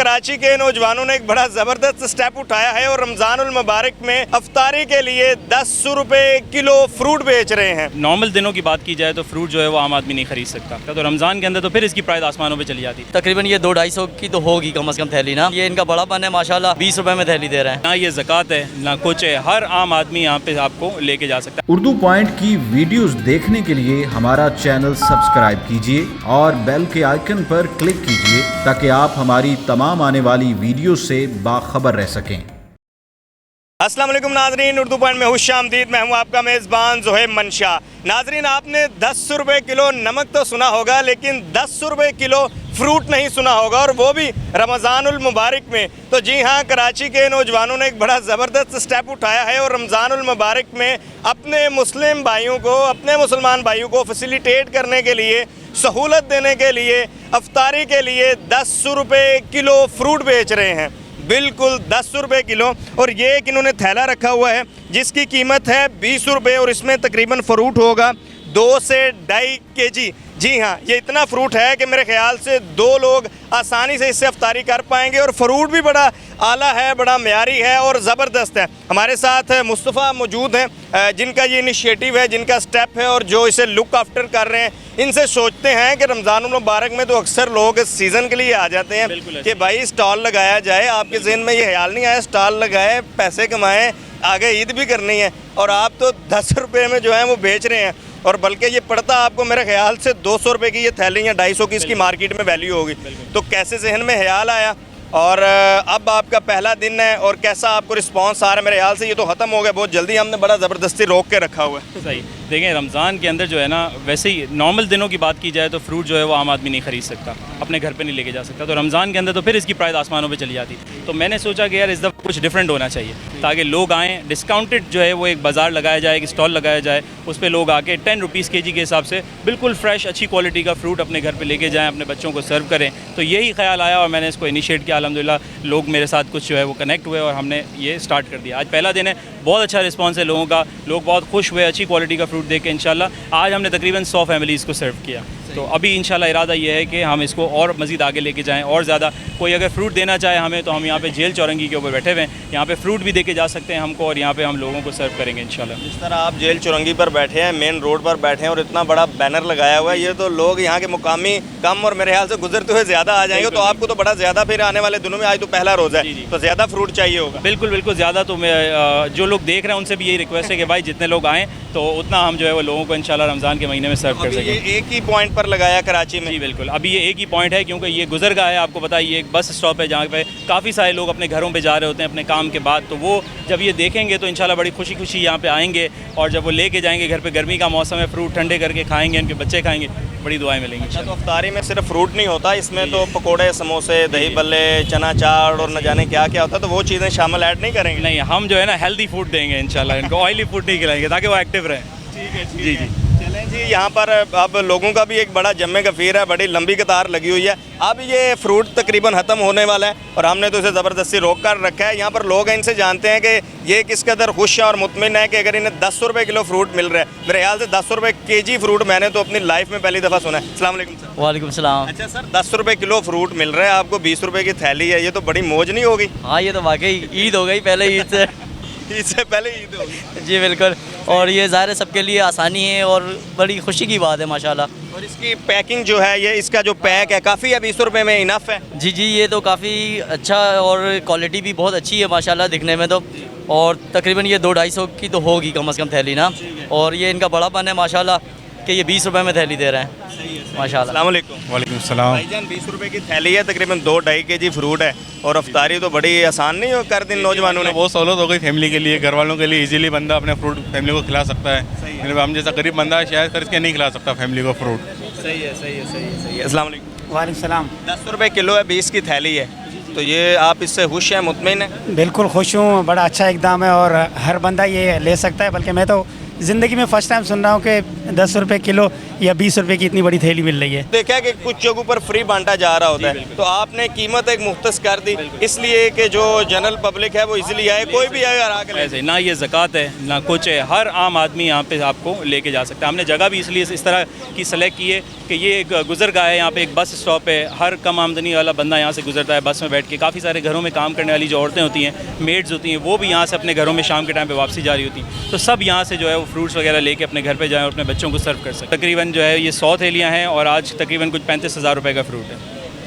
कराची के नौजवानों ने एक बड़ा ज़बरदस्त स्टेप उठाया है और रमज़ानुल मुबारक में अफ्तारी के लिए 10 रुपए किलो फ्रूट बेच रहे हैं। नॉर्मल दिनों की बात की जाए तो फ्रूट जो है वो आम आदमी नहीं खरीद सकता, तो रमज़ान के अंदर तो फिर इसकी प्राइस आसमानों पे चली जाती है। तकरीबन ये 200-250 की तो होगी कम से कम थैली ना। ये इनका बड़ा पन है माशाल्लाह, 20 रुपए में थैली दे रहे हैं। ना ये ज़कात है ना कुछ है, हर आम आदमी यहाँ पे आपको लेके जा सकता है। उर्दू पॉइंट की वीडियोस देखने के लिए हमारा चैनल सब्सक्राइब कीजिए और बेल के आइकन पर क्लिक कीजिए ताकि आप हमारी तमाम आने वाली वीडियो से बाखबर रह सकें। अस्सलाम वालेकुम नाजरीन, उर्दू पॉइंट में खुशामदीद। मैं हूँ आपका मेज़बान ज़ुहैब मंशा। नाजरीन, आपने 10 रुपए किलो नमक तो सुना होगा, लेकिन 10 रुपए किलो फ्रूट नहीं सुना होगा, और वो भी रमज़ानुल मुबारक में। तो जी हाँ, कराची के नौजवानों ने एक बड़ा ज़बरदस्त स्टेप उठाया है और रमज़ानुल मुबारक में अपने मुस्लिम भाइयों को, अपने मुसलमान भाइयों को फैसिलिटेट करने के लिए, सहूलत देने के लिए, अफ्तारी के लिए 10 रुपए किलो फ्रूट बेच रहे हैं। बिल्कुल 10 रुपए किलो। और ये एक इन्होंने थैला रखा हुआ है जिसकी कीमत है 20 रुपये, और इसमें तकरीबन फ्रूट होगा 2 से 2.5 केजी। जी हाँ, ये इतना फ्रूट है कि मेरे ख्याल से 2 लोग आसानी से इससे अफ्तारी कर पाएंगे, और फ्रूट भी बड़ा आला है, बड़ा म्यारी है और ज़बरदस्त है। हमारे साथ मुस्तफ़ा मौजूद हैं, जिनका ये इनिशिएटिव है, जिनका स्टेप है, और जो इसे लुक आफ्टर कर रहे हैं। इनसे सोचते हैं कि रमज़ानुल मुबारक में तो अक्सर लोग सीज़न के लिए आ जाते हैं कि भाई स्टॉल लगाया जाए। आपके ज़हन में ये ख्याल नहीं आया स्टॉल लगाए, पैसे कमाएँ, आगे ईद भी करनी है, और आप तो 10 रुपये में जो है वो बेच रहे हैं। और बल्कि ये पड़ता आपको मेरे ख्याल से 200 रुपये की ये थैली या 250 की इसकी मार्केट में वैल्यू होगी। तो कैसे जहन में ख्याल आया, और अब आपका पहला दिन है, और कैसा आपको रिस्पांस आ रहा है? मेरे ख्याल से ये तो ख़त्म हो गया बहुत जल्दी, हमने बड़ा ज़बरदस्ती रोक के रखा हुआ है। सही देखें, रमज़ान के अंदर जो है ना, वैसे ही नॉर्मल दिनों की बात की जाए तो फ्रूट जो है वो आम आदमी नहीं खरीद सकता, अपने घर पे नहीं लेके जा सकता, तो रमज़ान के अंदर तो फिर इसकी प्राइस आसमानों पे चली जाती। तो मैंने सोचा कि यार इस दफ़ा कुछ डिफरेंट होना चाहिए ताकि लोग आएँ। डिस्काउंटेड जो है वो एक बाज़ार लगाया जाए, एक स्टॉल लगाया जाए, उस पर लोग आके 10 रुपीज़ केजी के हिसाब से बिल्कुल फ्रेश अच्छी क्वालिटी का फ्रूट अपने घर पर लेके जाएँ, अपने बच्चों को सर्व करें। तो यही ख्याल आया और मैंने इसको इनिशिएट किया। अल्हम्दुलिल्लाह लोग मेरे साथ कुछ जो है वो कनेक्ट हुए और हमने ये स्टार्ट कर दिया। आज पहला दिन है, बहुत अच्छा रिस्पांस है लोगों का, लोग बहुत खुश हुए अच्छी क्वालिटी का फ्रूट देख के। इंशाल्लाह आज हमने तकरीबन 100 फैमिलीज़ को सर्व किया। तो अभी इंशाल्लाह इरादा ये है कि हम इसको और मज़ीद आगे लेके जाएं, और ज़्यादा कोई अगर फ्रूट देना चाहे हमें तो हम यहाँ पे जेल चौरंगी के ऊपर बैठे हुए हैं, यहाँ पे फ्रूट भी दे के जा सकते हैं हमको, और यहाँ पे हम लोगों को सर्व करेंगे इंशाल्लाह। जिस तरह आप जेल चौरंगी पर बैठे हैं, मेन रोड पर बैठे हैं, और इतना बड़ा बैनर लगाया हुआ है, ये तो लोग यहाँ के मुकामी कम और मेरे ख्याल से गुजरते हुए ज़्यादा आ जाएंगे। तो आपको तो बड़ा ज़्यादा फिर आने वाले दिनों में, आज तो पहला रोज़ा है, तो ज़्यादा फ्रूट चाहिए होगा। बिल्कुल बिल्कुल ज़्यादा। तो मैं जो लोग देख रहे हैं उनसे भी यही रिक्वेस्ट है कि भाई जितने लोग आएँ तो उतना हम जो है वो लोगों को इंशाल्लाह रमज़ान के महीने में सर्व कर सकें। एक ही पॉइंट पर लगाया कराची में? जी बिल्कुल, अभी ये एक ही पॉइंट है क्योंकि ये गुजरगाह है। आपको पता है ये एक बस स्टॉप है जहाँ पे काफ़ी सारे लोग अपने घरों पे जा रहे होते हैं अपने काम के बाद। तो वो जब ये देखेंगे तो इंशाल्लाह बड़ी खुशी खुशी यहाँ पे आएंगे, और जब वो लेके जाएंगे घर पे, गर्मी का मौसम है, फ्रूट ठंडे करके खाएंगे, उनके बच्चे खाएंगे, बड़ी दुआएं मिलेंगी। तो अफ्तारी में सिर्फ फ्रूट नहीं होता, इसमें तो पकोड़े, समोसे, दही बल्ले, चना चाट और न जाने क्या क्या होता है, तो वो चीज़ें शामिल ऐड नहीं करेंगे? नहीं, हम जो है ना हेल्दी फूड देंगे इंशाल्लाह इनको, ऑयली फूड नहीं खिलाएंगे ताकि वो एक्टिव रहें। ठीक है जी जी। चलें जी, यहाँ पर अब लोगों का भी एक बड़ा जम्मे गफ़ीर है, बड़ी लंबी कतार लगी हुई है। अब ये फ्रूट तकरीबन ख़त्म होने वाला है और हमने तो इसे ज़बरदस्ती रोक कर रखा है। यहाँ पर लोग हैं, इनसे जानते हैं कि ये किस कदर खुश है और मुतमिन है कि अगर इन्हें 10 रुपये किलो फ्रूट मिल रहा है। मेरे ख्याल से 10 रुपये केजी फ्रूट मैंने तो अपनी लाइफ में पहली दफ़ा सुना है। अस्सलाम वालेकुम सर। वालेकुम सलाम। अच्छा सर, 10 रुपये किलो फ्रूट मिल रहा है आपको, 20 रुपये की थैली है, ये तो बड़ी मौज नहीं होगी? हाँ, ये तो वाकई ईद हो गई, पहले ईद से इससे पहले ईद होगी। जी बिल्कुल, और ये ज़ाहिर सबके लिए आसानी है और बड़ी खुशी की बात है माशाल्लाह। और इसकी पैकिंग जो है, ये इसका जो पैक है काफ़ी है, 20 रुपये में इनफ है? जी जी, ये तो काफ़ी अच्छा, और क्वालिटी भी बहुत अच्छी है माशाल्लाह दिखने में तो। और तकरीबन ये 200-250 की तो होगी कम से कम थैली ना। और ये इनका बड़ा पन है माशाल्लाह कि ये 20 रुपये में थैली दे रहे हैं माशाल्लाह। अस्सलाम वालेकुम। वालेकुम सलाम। भाईजान, 20 रुपये की थैली है, तकरीबन 2-2.5 केजी फ्रूट है, और अफ्तारी तो बड़ी आसान नहीं हो कर दी नौजवानों ने? बहुत सहूलत हो गई फैमिली के लिए, घर वालों के लिए। इजीली बंदा अपने फ्रूट फैमिली को खिला सकता है। हम जैसा गरीब बंदा शायद खर्च के नहीं खिला सकता फैमिली को फ्रूट। सही है, सही है, सही है, सही है। अस्सलाम वालेकुम। वालेकुम सलाम। 10 रुपये किलो है, 20 की थैली है, तो ये आप इससे खुश हैं, मुतमिन हैं? बिल्कुल खुश हूँ, बड़ा अच्छा इकदाम है और हर बंदा ये ले सकता है। बल्कि मैं तो ज़िंदगी में फ़र्स्ट टाइम सुन रहा हूँ कि 10 रुपए किलो या 20 रुपए की इतनी बड़ी थैली मिल रही है। देखा कि कुछ जगहों पर फ्री बांटा जा रहा होता है, तो आपने कीमत एक मुख्तस कर दी इसलिए कि जो जनरल पब्लिक है वो इजीली आए, कोई भी अगर आके ले ऐसे ना ये ज़कात है ना कुछ है, हर आम आदमी यहाँ पे आपको लेके जा सकता है। हमने जगह भी इसलिए इस तरह की सेलेक्ट की है कि ये एक गुजरगाह है, यहाँ पे एक बस स्टॉप है, हर कम आमदनी वाला बंदा यहाँ से गुजरता है बस में बैठ के। काफ़ी सारे घरों में काम करने वाली जो औरतें होती हैं, मेड्स होती हैं, वो भी यहाँ से अपने घरों में शाम के टाइम पे वापसी जा रही होती हैं, तो सब यहाँ से जो है वो फ्रूट्स वगैरह लेके अपने घर पे जाएँ और अपने बच्चों को सर्व कर सकते। तकरीबन जो है ये 100 थैलियाँ हैं और आज तकरीबन कुछ 35,000 रुपये का फ्रूट है।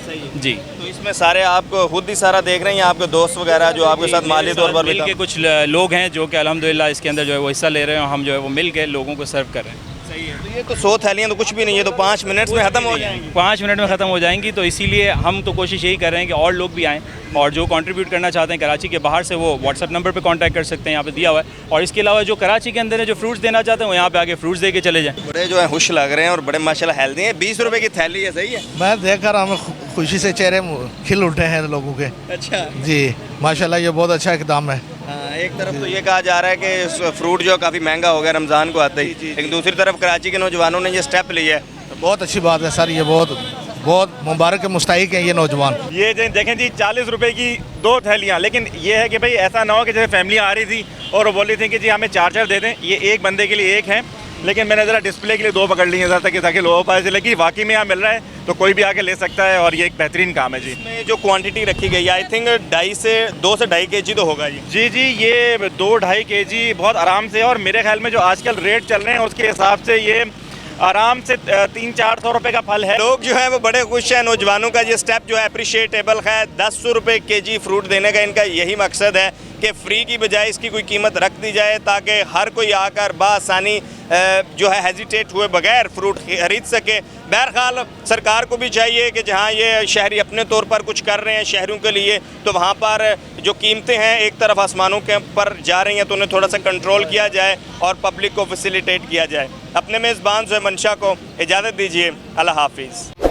सही है। जी, तो इसमें सारे आपको खुद ही सारा देख रहे हैं या आपके दोस्त वगैरह जो आपके साथ माली तौर पर भी मिल के कुछ लोग हैं जो कि अल्हम्दुलिल्लाह इसके अंदर जो है वो हिस्सा ले रहे हैं और हम जो है वो मिल के लोगों को सर्व कर रहे हैं। सही है। तो ये तो 100 थैलियाँ तो कुछ भी नहीं है, तो 5 मिनट में ख़त्म हो जाएंगी। 5 मिनट में ख़त्म हो जाएंगी, तो इसीलिए हम तो कोशिश यही कर रहे हैं कि और लोग भी आएँ और जो कंट्रीब्यूट करना चाहते हैं कराची के बाहर से वो व्हाट्सअप नंबर पे कांटेक्ट कर सकते हैं, यहाँ पे दिया हुआ है। और इसके अलावा जो कराची के अंदर है जो फ्रूट्स देना चाहते हैं वो यहाँ पे आके फ्रूट्स दे के चले जाएँ। बड़े जो है खुश लग रहे हैं और बड़े माशाल्लाह हेल्दी हैं। 20 रुपए की थैली है, सही है। मैं देखकर हमें खुशी से चेहरे खिल उठे हैं लोगों के। अच्छा जी माशाल्लाह, ये बहुत अच्छा इकदाम है। हाँ, एक तरफ तो ये कहा जा रहा है कि फ्रूट जो काफ़ी महंगा हो गया रमज़ान को आते ही, लेकिन दूसरी तरफ कराची के नौजवानों ने ये स्टेप लिया है। बहुत अच्छी बात है सर, ये बहुत मुबारक के मुस्तहिक हैं ये नौजवान। ये देखें जी 40 रुपए की 2 थैलियाँ, लेकिन ये है कि भाई ऐसा ना हो कि जैसे फैमिली आ रही थी और वो बोल रही थी कि जी हमें 4 दे दें, ये एक बंदे के लिए एक है, लेकिन मैंने ज़रा डिस्प्ले के लिए 2 पकड़ ली हैं ज़रा ताकि लोगों को पता चले कि वाकई में यहाँ मिल रहा है, तो कोई भी आके ले सकता है और ये एक बेहतरीन काम है जी। इसमें जो क्वांटिटी रखी गई है आई थिंक 2 से 2.5 kg तो होगा ये। जी ये 2-2.5 kg बहुत आराम से, और मेरे ख्याल में जो आजकल रेट चल रहे हैं उसके हिसाब से ये आराम से 300-400 रुपये का फल है। लोग जो है वो बड़े खुश हैं। नौजवानों का ये स्टेप जो है अप्रिशिएटेबल है। 10 रुपये kg फ्रूट देने का इनका यही मकसद है कि फ्री की बजाय इसकी कोई कीमत रख दी जाए ताकि हर कोई आकर बासानी जो है हेजिटेट हुए बगैर फ्रूट खरीद सके। बहरहाल सरकार को भी चाहिए कि जहाँ ये शहरी अपने तौर पर कुछ कर रहे हैं शहरों के लिए, तो वहाँ पर जो कीमतें हैं एक तरफ आसमानों के पर जा रही हैं, तो उन्हें थोड़ा सा कंट्रोल किया जाए और पब्लिक को फैसिलिटेट किया जाए। अपने मेज़बान ज़ोहे मंशा को इजाज़त दीजिए। अल्लाह हाफिज़।